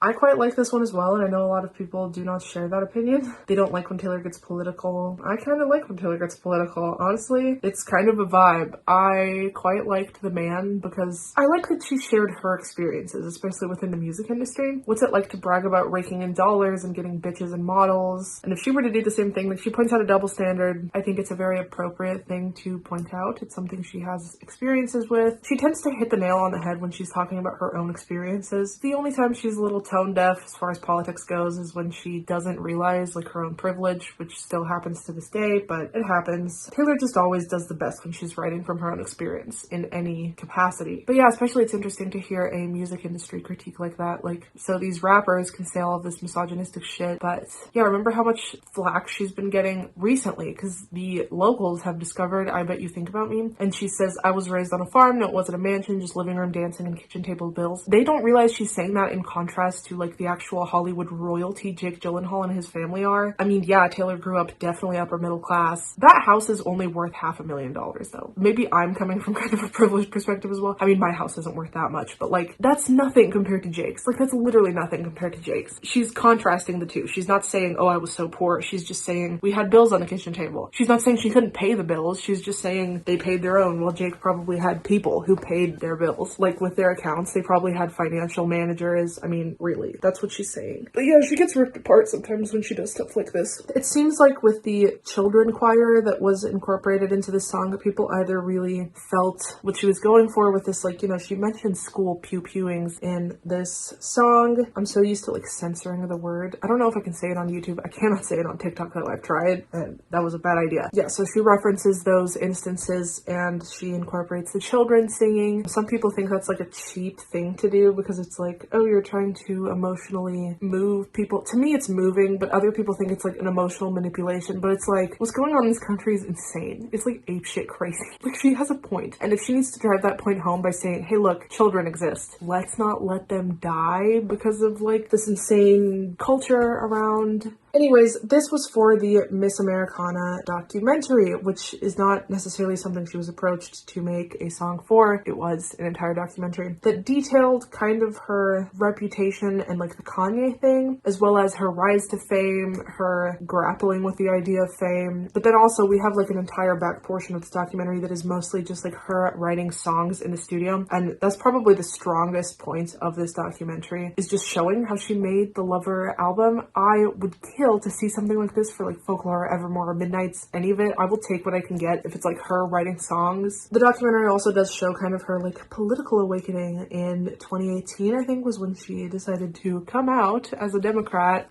I quite like this one as well, and I know a lot of people do not share that opinion. They don't like when Taylor gets political. I kind of like when Taylor gets political. Honestly, it's kind of a vibe. I quite liked The Man because I like that she shared her experiences, especially within the music industry. What's it like to brag about raking in dollars and getting bitches and models? And if she were to do the same thing, like, she points out a double standard. I think it's a very appropriate thing to point out. It's something she has experiences with. She tends to hit the nail on the head when she's talking about her own experiences. The only time she's a little tone deaf as far as politics goes is when she doesn't realize like her own privilege, which still happens to this day, but it happens. Taylor just always does the best when she's writing from her own experience in any capacity. But yeah, especially it's interesting to hear a music industry critique like that. Like, so these rappers can say all of this misogynistic shit, but yeah, remember how much flack she's been getting recently because the locals have discovered I Bet You Think About Me, and she says, I was raised on a farm, no, it wasn't a mansion, just living room dancing and kitchen table bills. They don't realize she's saying that in contrast to like the actual Hollywood royalty Jake Gyllenhaal and his family are. I mean, yeah, Taylor grew up definitely upper middle class. That house is only worth $500,000 though. Maybe I'm coming from kind of a privileged perspective as well. I mean, my house isn't worth that much, but like, that's nothing compared to Jake's. Like, that's literally nothing compared to Jake's. She's contrasting the two. She's not saying, oh, I was so poor. She's just saying we had bills on the kitchen table. She's not saying she couldn't pay the bills. She's just saying they paid their own. Well, Jake probably had people who paid their bills. Like, with their accounts, they probably had financial managers. I mean, really, that's what she's saying. But yeah, she gets ripped apart sometimes when she does stuff like this. It seems like with the children choir that was incorporated into this song, people either really felt what she was going for with this, like, you know, she mentioned school pew-pewings in this song. I'm so used to like censoring the word. I don't know if I can say it on YouTube. I cannot say it on TikTok though. I've tried and that was a bad idea. Yeah, so she references those instances and she incorporates the children singing. Some people think that's like a cheap thing to do because it's like, oh, you're trying to emotionally move people. To me, it's moving, but other people think it's like an emotional manipulation. But it's like, what's going on in this country is insane. It's like apeshit crazy. Like, she has a point. And if she needs to drive that point home by saying, hey, look, children exist. Let's not let them die because of like this insane culture around. Anyways, this was for the Miss Americana documentary, which is not necessarily something she was approached to make a song for. It was an entire documentary that detailed kind of her reputation and like the Kanye thing, as well as her rise to fame, her grappling with the idea of fame. But then also we have like an entire back portion of this documentary that is mostly just like her writing songs in the studio. And that's probably the strongest point of this documentary, is just showing how she made the Lover album. I would kill to see something like this for like Folklore, Evermore, Midnights, any of it. I will take what I can get if it's like her writing songs. The documentary also does show kind of her like political awakening in 2018, I think, was when she decided to come out as a Democrat.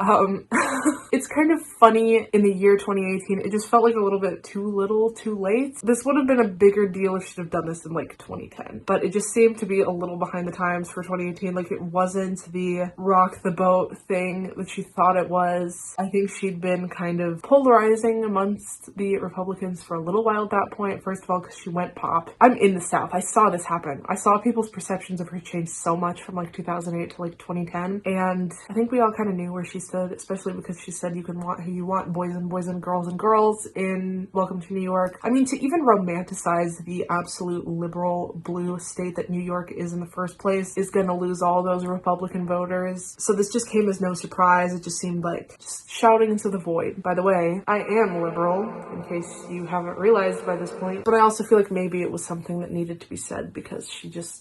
It's kind of funny in the year 2018. It just felt like a little bit too little, too late. This would have been a bigger deal if she'd have done this in like 2010, but it just seemed to be a little behind the times for 2018. Like, it wasn't the rock the boat thing that she thought it was. I think she'd been kind of polarizing amongst the Republicans for a little while at that point. First of all, because she went pop. I'm in the South. I saw this happen. I saw people's perceptions of her change so much from like 2008 to like 2010. And I think we all kind of knew where she stood, especially because she said you can want who you want, boys and boys and girls in Welcome to New York. I mean, to even romanticize the absolute liberal blue state that New York is in the first place is going to lose all those Republican voters. So this just came as no surprise. It just seemed like shouting into the void. By the way, I am liberal, in case you haven't realized by this point, but I also feel like maybe it was something that needed to be said because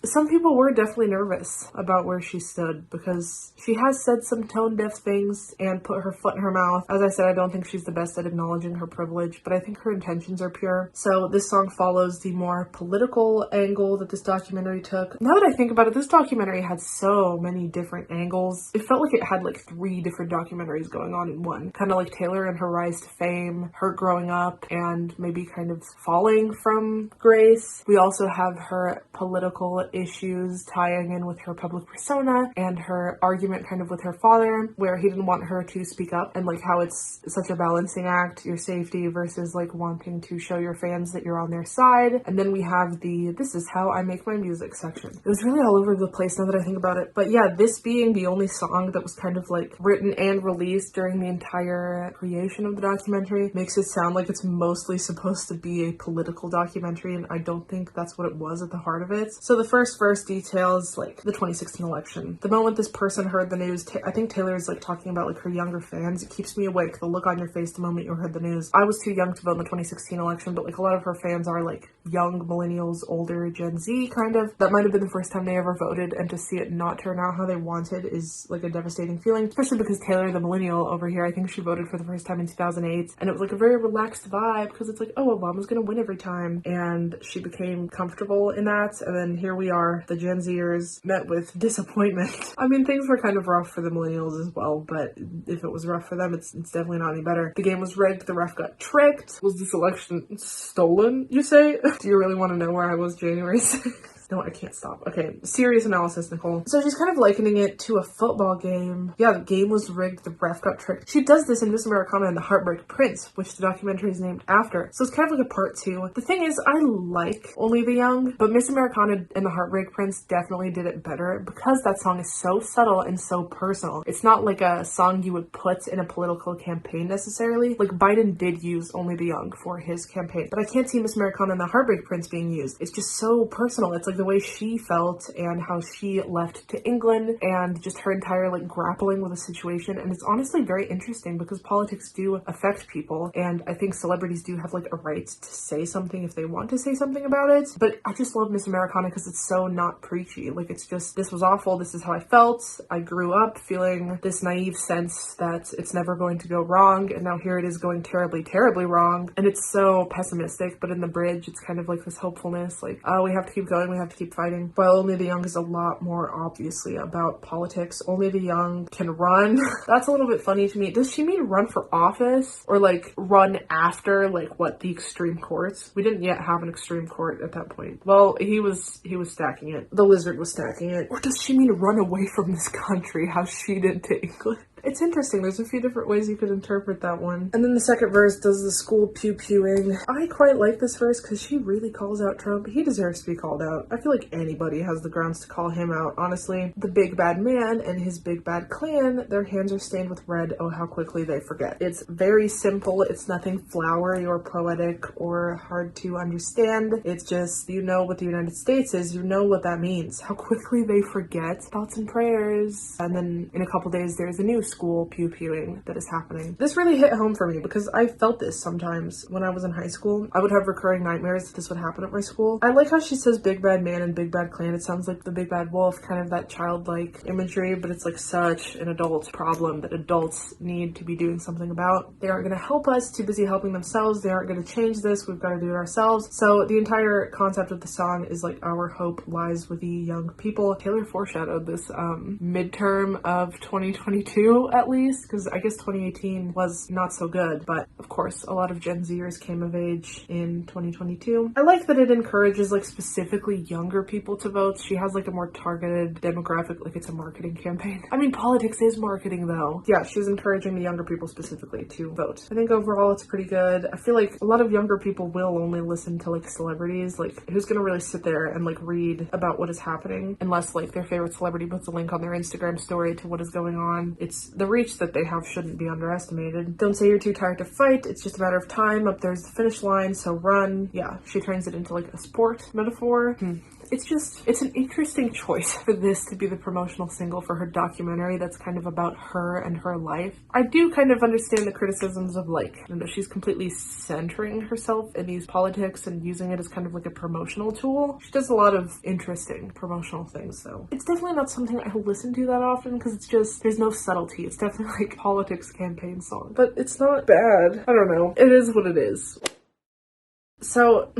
some people were definitely nervous about where she stood because she has said some tone-deaf things and put her foot in her mouth. As I said, I don't think she's the best at acknowledging her privilege, but I think her intentions are pure. So this song follows the more political angle that this documentary took. Now that I think about it, this documentary had so many different angles. It felt like it had like 3 different documentaries going on in one. Kind of like Taylor and her rise to fame, her growing up, and maybe kind of falling from grace. We also have her political issues tying in with her public persona and her argument kind of with her father, where he didn't want her to speak up, and like how it's such a balancing act, your safety versus like wanting to show your fans that you're on their side. And then we have the "this is how I make my music" section. It was really all over the place now that I think about it. But yeah, this being the only song that was kind of like written and released during the entire creation of the documentary makes it sound like it's mostly supposed to be a political documentary, and I don't think that's what it was at the heart of it. So the first verse details like the 2016 election. The moment this person heard the news, I think Taylor is like talking about like her younger fans. It keeps me awake, the look on your face the moment you heard the news. I was too young to vote in the 2016 election, but like a lot of her fans are like young millennials, older Gen Z kind of. That might have been the first time they ever voted, and to see it not turn out how they wanted is like a devastating feeling, especially because Taylor, the millennial over here, I think she voted for the first time in 2008, and it was like a very relaxed vibe because it's like, oh, Obama's gonna win every time, and she became comfortable in that. And then here we are, the Gen Zers, met with disappointment. I mean, things were kind of rough for the millennials as well, but if it was rough for them, it's definitely not any better. The game was rigged, the ref got tricked. Was this election stolen, you say? Do you really want to know where I was January 6th? No, I can't stop. Okay, serious analysis, Nicole. So she's kind of likening it to a football game. Yeah, the game was rigged, the ref got tricked. She does this in Miss Americana and the Heartbreak Prince, which the documentary is named after. So it's kind of like a part 2. The thing is, I like Only the Young, but Miss Americana and the Heartbreak Prince definitely did it better because that song is so subtle and so personal. It's not like a song you would put in a political campaign necessarily. Like Biden did use Only the Young for his campaign, but I can't see Miss Americana and the Heartbreak Prince being used. It's just so personal. It's like the way she felt and how she left to England and just her entire like grappling with a situation. And it's honestly very interesting because politics do affect people, and I think celebrities do have like a right to say something if they want to say something about it. But I just love Miss Americana because it's so not preachy. Like it's just, this was awful, this is how I felt. I grew up feeling this naive sense that it's never going to go wrong, and now here it is going terribly, terribly wrong. And it's so pessimistic, but in the bridge it's kind of like this hopefulness, like, oh, we have to keep going, we have to keep fighting. While Only the Young is a lot more obviously about politics. Only the Young can run. That's a little bit funny to me. Does she mean run for office or like run after like what, the extreme courts? We didn't yet have an extreme court at that point. Well, he was stacking it. The lizard was stacking it. Or does she mean run away from this country how she did to England? It's interesting. There's a few different ways you could interpret that one. And then the second verse does the school pew-pewing. I quite like this verse because she really calls out Trump. He deserves to be called out. I feel like anybody has the grounds to call him out, honestly. The big bad man and his big bad clan, their hands are stained with red. Oh, how quickly they forget. It's very simple. It's nothing flowery or poetic or hard to understand. It's just, you know what the United States is. You know what that means. How quickly they forget. Thoughts and prayers. And then in a couple days, there's a new school pew-pewing that is happening. This really hit home for me because I felt this sometimes when I was in high school. I would have recurring nightmares that this would happen at my school. I like how she says big bad man and big bad clan. It sounds like the big bad wolf, kind of that childlike imagery, but it's like such an adult problem that adults need to be doing something about. They aren't going to help us, too busy helping themselves. They aren't going to change this. We've got to do it ourselves. So the entire concept of the song is like our hope lies with the young people. Taylor foreshadowed this midterm of 2022 at least, because I guess 2018 was not so good, but of course a lot of Gen Zers came of age in 2022. I like that it encourages like specifically younger people to vote. She has like a more targeted demographic, like it's a marketing campaign. I mean, politics is marketing though. Yeah, she's encouraging the younger people specifically to vote. I think overall it's pretty good. I feel like a lot of younger people will only listen to like celebrities. Like who's gonna really sit there and like read about what is happening unless like their favorite celebrity puts a link on their Instagram story to what is going on. It's the reach that they have shouldn't be underestimated. Don't say you're too tired to fight. It's just a matter of time. Up there's the finish line, so run. Yeah, she turns it into like a sport metaphor. it's an interesting choice for this to be the promotional single for her documentary that's kind of about her and her life. I do kind of understand the criticisms of like, you know, she's completely centering herself in these politics and using it as kind of like a promotional tool. She does a lot of interesting promotional things, so it's definitely not something I listen to that often because it's just, there's no subtlety. It's definitely like politics campaign song, but it's not bad. I don't know. It is what it is. So,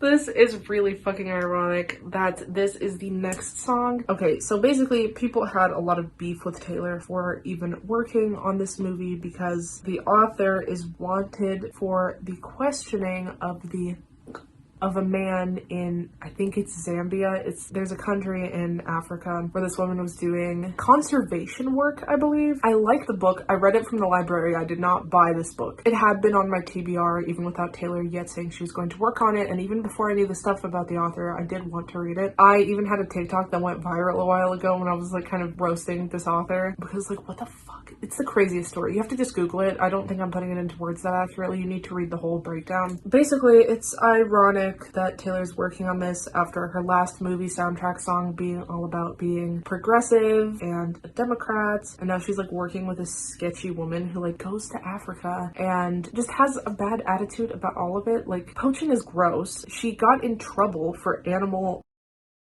this is really fucking ironic that this is the next song. Okay, so basically people had a lot of beef with Taylor for even working on this movie because the author is wanted for the questioning of a man in, I think it's Zambia. There's a country in Africa where this woman was doing conservation work, I believe. I like the book. I read it from the library. I did not buy this book. It had been on my TBR even without Taylor yet saying she was going to work on it, and even before I knew the stuff about the author, I did want to read it. I even had a TikTok that went viral a while ago when I was like kind of roasting this author because like, what the fuck? It's the craziest story. You have to just Google it. I don't think I'm putting it into words that accurately. You need to read the whole breakdown. Basically, it's ironic that Taylor's working on this after her last movie soundtrack song being all about being progressive and a Democrat, and now she's like working with a sketchy woman who like goes to Africa and just has a bad attitude about all of it. Like, poaching is gross. She got in trouble for animal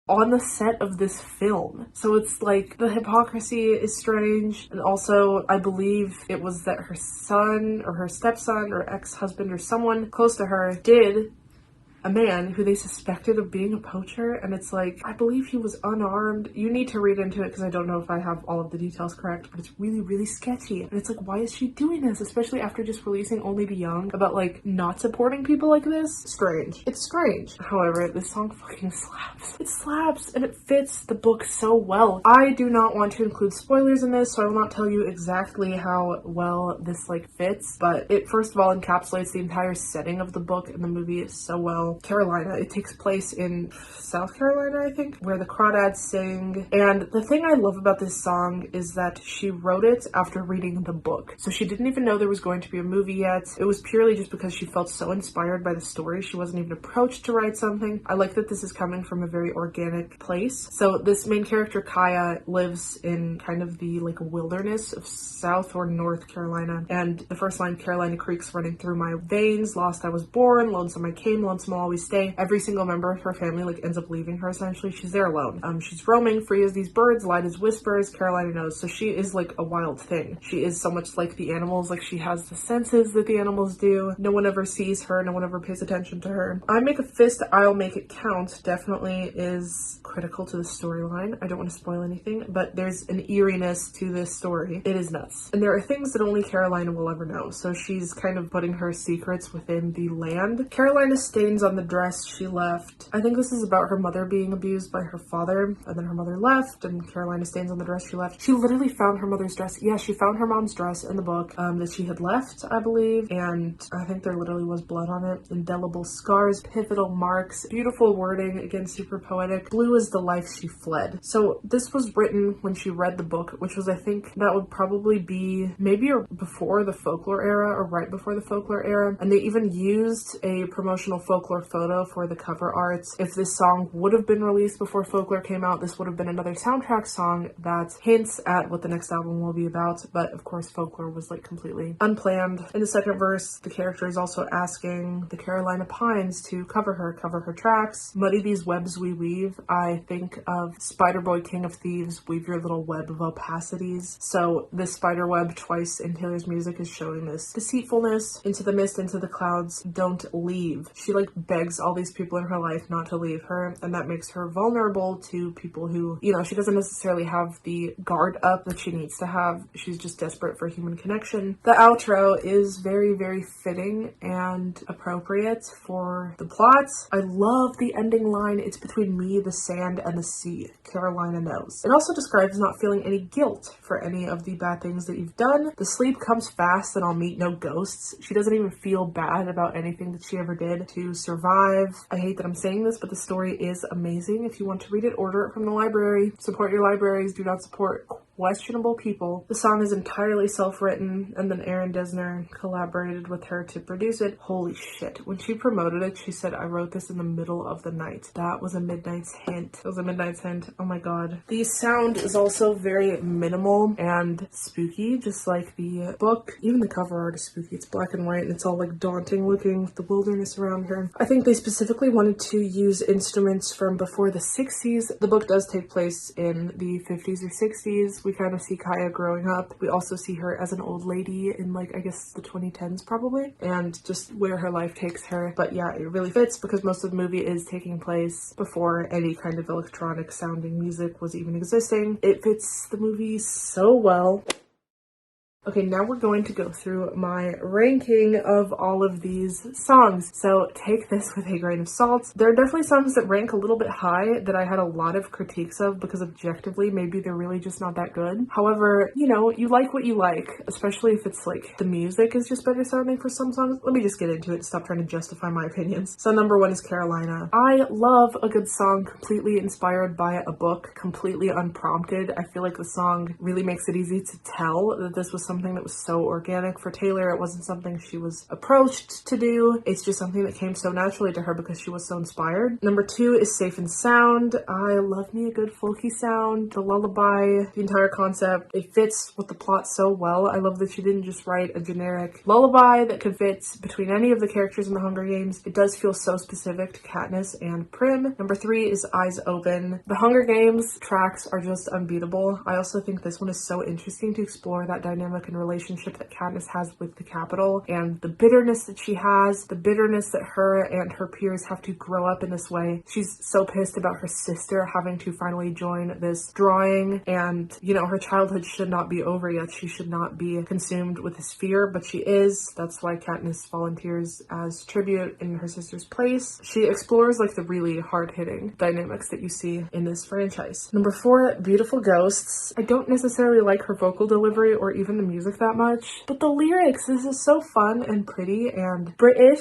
on the set of this film. So it's like the hypocrisy is strange. And also I believe it was that her son or her stepson or ex-husband or someone close to her did a man who they suspected of being a poacher, and it's like, I believe he was unarmed. You need to read into it because I don't know if I have all of the details correct, but it's really, really sketchy. And it's like, why is she doing this? Especially after just releasing Only the Young about like not supporting people like this. Strange. It's strange. However, this song fucking slaps. It slaps and it fits the book so well. I do not want to include spoilers in this, so I will not tell you exactly how well this like fits, but it first of all encapsulates the entire setting of the book and the movie so well. Carolina. It takes place in South Carolina, I think, where the crawdads sing. And the thing I love about this song is that she wrote it after reading the book. So she didn't even know there was going to be a movie yet. It was purely just because she felt so inspired by the story. She wasn't even approached to write something. I like that this is coming from a very organic place. So this main character, Kaya, lives in kind of the like wilderness of South or North Carolina. And the first line, Carolina Creek's running through my veins, lost I was born, lonesome I came, lonesome always stay. Every single member of her family like ends up leaving her essentially. She's there alone. She's roaming, free as these birds, light as whispers, Carolina knows. So she is like a wild thing. She is so much like the animals, like she has the senses that the animals do. No one ever sees her, no one ever pays attention to her. I Make a Fist, I'll Make It Count definitely is critical to the storyline. I don't want to spoil anything, but there's an eeriness to this story. It is nuts. And there are things that only Carolina will ever know. So she's kind of putting her secrets within the land. Carolina stains on the dress she left. I think this is about her mother being abused by her father, and then her mother left, and Carolina stains on the dress she left. She literally found her mother's dress. Yeah, she found her mom's dress in the book that she had left, I believe, and I think there literally was blood on it. Indelible scars, pivotal marks, beautiful wording, again, super poetic. Blue is the life she fled. So this was written when she read the book, which was, I think, that would probably be maybe before the folklore era or right before the folklore era, and they even used a promotional folklore photo for the cover art. If this song would have been released before folklore came out, this would have been another soundtrack song that hints at what the next album will be about, but of course folklore was like completely unplanned. In the second verse, the character is also asking the Carolina Pines to cover her tracks. Muddy these webs we weave. I think of Spider-Boy King of Thieves, weave your little web of opacities. So this spider web twice in Taylor's music is showing this deceitfulness. Into the mist, into the clouds, don't leave. She like begs all these people in her life not to leave her, and that makes her vulnerable to people who, you know, she doesn't necessarily have the guard up that she needs to have. She's just desperate for human connection. The outro is very, very fitting and appropriate for the plot. I love the ending line, "It's between me, the sand, and the sea. Carolina knows." It also describes not feeling any guilt for any of the bad things that you've done. The sleep comes fast and I'll meet no ghosts. She doesn't even feel bad about anything that she ever did to survive. I hate that I'm saying this, but the story is amazing. If you want to read it, order it from the library. Support your libraries. Do not support questionable people. The song is entirely self-written, and then Aaron Dessner collaborated with her to produce it. Holy shit. When she promoted it, she said, I wrote this in the middle of the night. That was a Midnight's hint. It was a Midnight's hint. Oh my god. The sound is also very minimal and spooky, just like the book. Even the cover art is spooky. It's black and white, and it's all like daunting looking with the wilderness around her. I think they specifically wanted to use instruments from before the 60s. The book does take place in the 50s or 60s. We kind of see Kaya growing up. We also see her as an old lady in like, I guess the 2010s probably, and just where her life takes her. But yeah, it really fits because most of the movie is taking place before any kind of electronic sounding music was even existing. It fits the movie so well. Okay, now we're going to go through my ranking of all of these songs. So take this with a grain of salt. There are definitely songs that rank a little bit high that I had a lot of critiques of because objectively, maybe they're really just not that good. However, you know, you like what you like, especially if it's like the music is just better sounding for some songs. Let me just get into it and stop trying to justify my opinions. So number 1 is Carolina. I love a good song completely inspired by a book, completely unprompted. I feel like the song really makes it easy to tell that this was something that was so organic for Taylor. It wasn't something she was approached to do. It's just something that came so naturally to her because she was so inspired. Number 2 is Safe and Sound. I love me a good folky sound. The lullaby, the entire concept, it fits with the plot so well. I love that she didn't just write a generic lullaby that could fit between any of the characters in the Hunger Games. It does feel so specific to Katniss and Prim. Number 3 is Eyes Open. The Hunger Games tracks are just unbeatable. I also think this one is so interesting to explore that dynamic and relationship that Katniss has with the Capitol and the bitterness that she has, the bitterness that her and her peers have to grow up in this way. She's so pissed about her sister having to finally join this drawing, and you know, her childhood should not be over yet. She should not be consumed with this fear, but she is. That's why Katniss volunteers as tribute in her sister's place. She explores like the really hard-hitting dynamics that you see in this franchise. Number 4, Beautiful Ghosts. I don't necessarily like her vocal delivery or even the music that much, but the lyrics, this is so fun and pretty and British.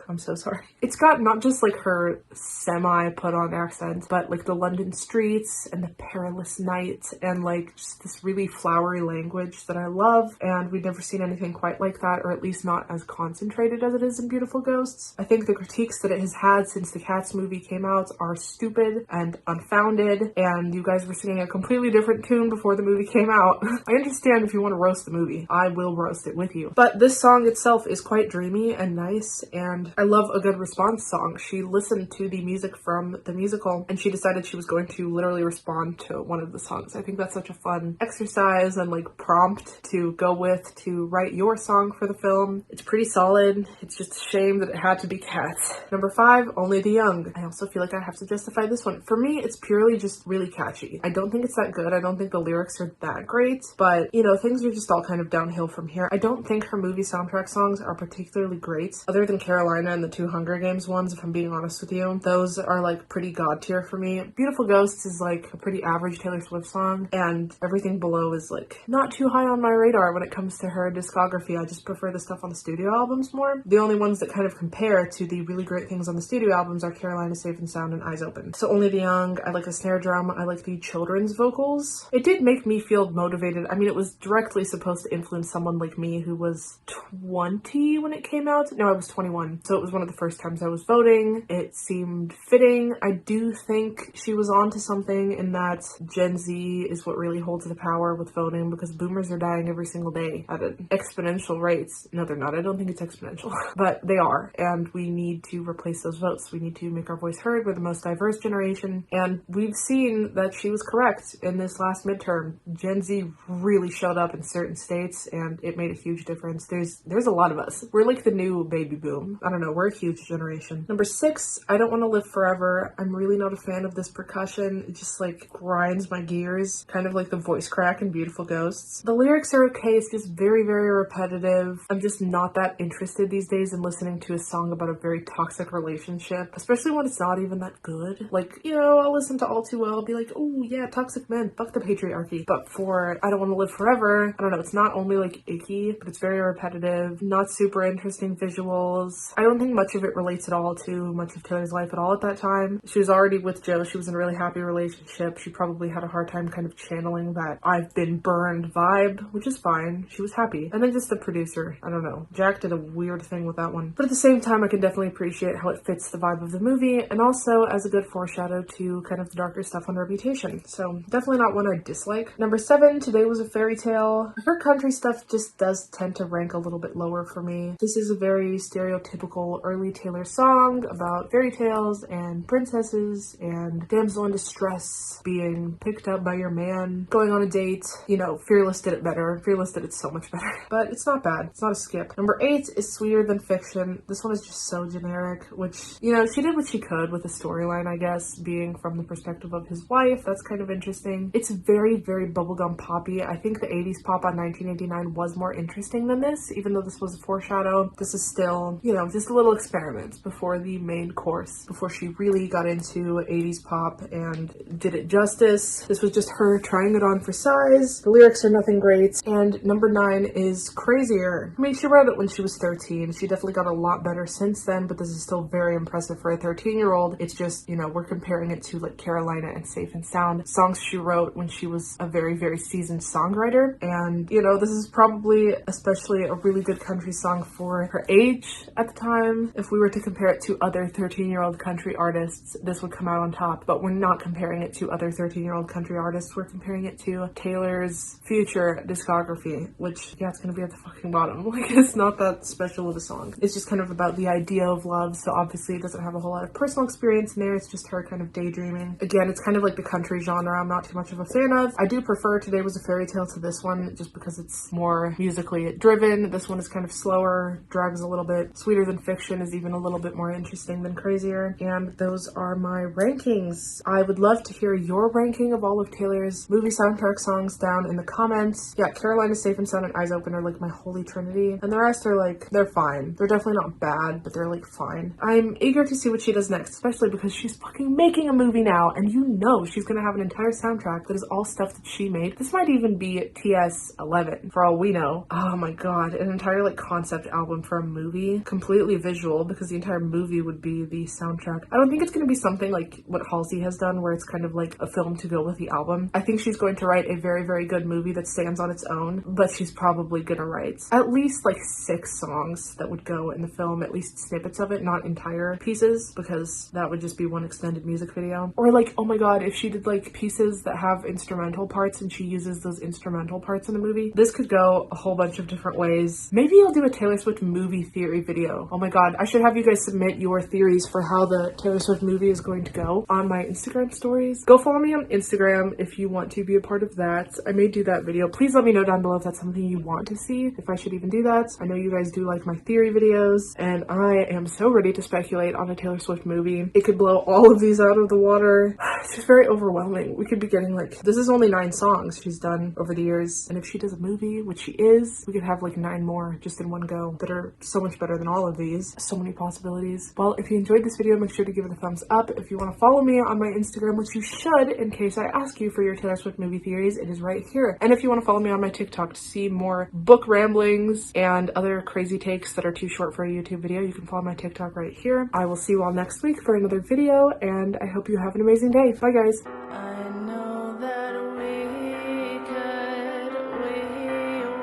I'm so sorry. It's got not just like her semi put on accent, but like the London streets and the perilous night and like just this really flowery language that I love, and we've never seen anything quite like that, or at least not as concentrated as it is in Beautiful Ghosts. I think the critiques that it has had since the Cats movie came out are stupid and unfounded, and you guys were singing a completely different tune before the movie came out. I understand if you want to roast the movie. I will roast it with you. But this song itself is quite dreamy and nice, and I love a good response song. She listened to the music from the musical and she decided she was going to literally respond to one of the songs. I think that's such a fun exercise and like prompt to go with to write your song for the film. It's pretty solid. It's just a shame that it had to be Cats. Number 5, Only the Young. I also feel like I have to justify this one. For me, it's purely just really catchy. I don't think it's that good. I don't think the lyrics are that great, but you know, things are just all kind of downhill from here. I don't think her movie soundtrack songs are particularly great, other than Carolina and the 2 Hunger Games ones, if I'm being honest with you. Those are like pretty god tier for me. Beautiful Ghosts is like a pretty average Taylor Swift song, and everything below is like not too high on my radar when it comes to her discography. I just prefer the stuff on the studio albums more. The only ones that kind of compare to the really great things on the studio albums are Carolina, Safe and Sound, and Eyes Open. So Only the Young, I like the snare drum, I like the children's vocals. It did make me feel motivated. I mean, it was directly supposed to influence someone like me who was 20 when it came out. No, I was 21. So it was one of the first times I was voting. It seemed fitting. I do think she was onto something in that Gen Z is what really holds the power with voting, because boomers are dying every single day at an exponential rates. No, they're not. I don't think it's exponential, but they are. And we need to replace those votes. We need to make our voice heard. We're the most diverse generation. And we've seen that she was correct in this last midterm. Gen Z really showed up in certain states and it made a huge difference. There's a lot of us. We're like the new baby boom. I don't know. We're a huge generation. Number 6, I Don't Want to Live Forever. I'm really not a fan of this percussion. It just like grinds my gears, kind of like the voice crack in Beautiful Ghosts. The lyrics are okay. It's just very, very repetitive. I'm just not that interested these days in listening to a song about a very toxic relationship, especially when it's not even that good. Like, you know, I'll listen to All Too Well. I'll be like, oh yeah, toxic men, fuck the patriarchy. But for I Don't Want to Live Forever, I don't know, it's not only like icky, but it's very repetitive, not super interesting visuals. I don't don't think much of it relates at all to much of Taylor's life at all at that time. She was already with Joe. She was in a really happy relationship. She probably had a hard time kind of channeling that I've been burned vibe, which is fine. She was happy. And then just the producer, I don't know. Jack did a weird thing with that one. But at the same time, I can definitely appreciate how it fits the vibe of the movie, and also as a good foreshadow to kind of the darker stuff on Reputation. So definitely not one I dislike. Number 7, Today Was a Fairy Tale. Her country stuff just does tend to rank a little bit lower for me. This is a very stereotypical early Taylor song about fairy tales and princesses and damsel in distress being picked up by your man, going on a date. You know, Fearless did it better. Fearless did it so much better. But it's not bad. It's not a skip. Number 8 is Sweeter Than Fiction. This one is just so generic, which, you know, she did what she could with the storyline, I guess, being from the perspective of his wife. That's kind of interesting. It's very, very bubblegum poppy. I think the 80s pop on 1989 was more interesting than this, even though this was a foreshadow. This is still, you know, just a little experiment before the main course, before she really got into 80s pop and did it justice. This was just her trying it on for size. The lyrics are nothing great. And number 9 is Crazier. I mean, she wrote it when she was 13. She definitely got a lot better since then, but this is still very impressive for a 13-year-old. It's just, you know, we're comparing it to like Carolina and Safe and Sound, songs she wrote when she was a very, very seasoned songwriter. And, you know, this is probably especially a really good country song for her age at the time. If we were to compare it to other 13-year-old country artists, this would come out on top, but we're not comparing it to other 13-year-old country artists. We're comparing it to Taylor's future discography, which, yeah, it's gonna be at the fucking bottom. Like, it's not that special of a song. It's just kind of about the idea of love, so obviously it doesn't have a whole lot of personal experience in there. It's just her kind of daydreaming. Again, it's kind of like the country genre I'm not too much of a fan of. I do prefer Today Was a Fairy Tale to this one, just because it's more musically driven. This one is kind of slower, drags a little bit. Sweeter Than Fiction is even a little bit more interesting than Crazier. And those are my rankings. I would love to hear your ranking of all of Taylor's movie soundtrack songs down in the comments. Yeah, Carolina, Safe and Sound, and Eyes Open are like my holy trinity. And the rest are like, they're fine. They're definitely not bad, but they're like fine. I'm eager to see what she does next, especially because she's fucking making a movie now, and you know she's gonna have an entire soundtrack that is all stuff that she made. This might even be TS11 for all we know. Oh my god, an entire like concept album for a movie, completely visual, because the entire movie would be the soundtrack. I don't think it's gonna be something like what Halsey has done, where it's kind of like a film to go with the album. I think she's going to write a very, very good movie that stands on its own, but she's probably gonna write at least like 6 songs that would go in the film, at least snippets of it, not entire pieces, because that would just be one extended music video. Or like, oh my god, if she did like pieces that have instrumental parts and she uses those instrumental parts in the movie, this could go a whole bunch of different ways. Maybe I'll do a Taylor Swift movie theory video. Oh my god, I should have you guys submit your theories for how the Taylor Swift movie is going to go on my Instagram stories. Go follow me on Instagram if you want to be a part of that. I may do that video. Please let me know down below if that's something you want to see, if I should even do that. I know you guys do like my theory videos, and I am so ready to speculate on a Taylor Swift movie. It could blow all of these out of the water. It's just very overwhelming. We could be getting like, this is only 9 songs she's done over the years, and if she does a movie, which she is, we could have like 9 more just in one go that are so much better than all of these. So many possibilities. Well, if you enjoyed this video, make sure to give it a thumbs up. If you want to follow me on my Instagram, which you should in case I ask you for your Taylor Swift movie theories, it is right here. And if you want to follow me on my TikTok to see more book ramblings and other crazy takes that are too short for a YouTube video, you can follow my TikTok right here. I will see you all next week for another video, and I hope you have an amazing day. Bye guys. I know that we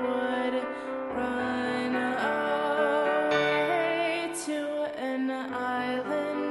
would run away to an island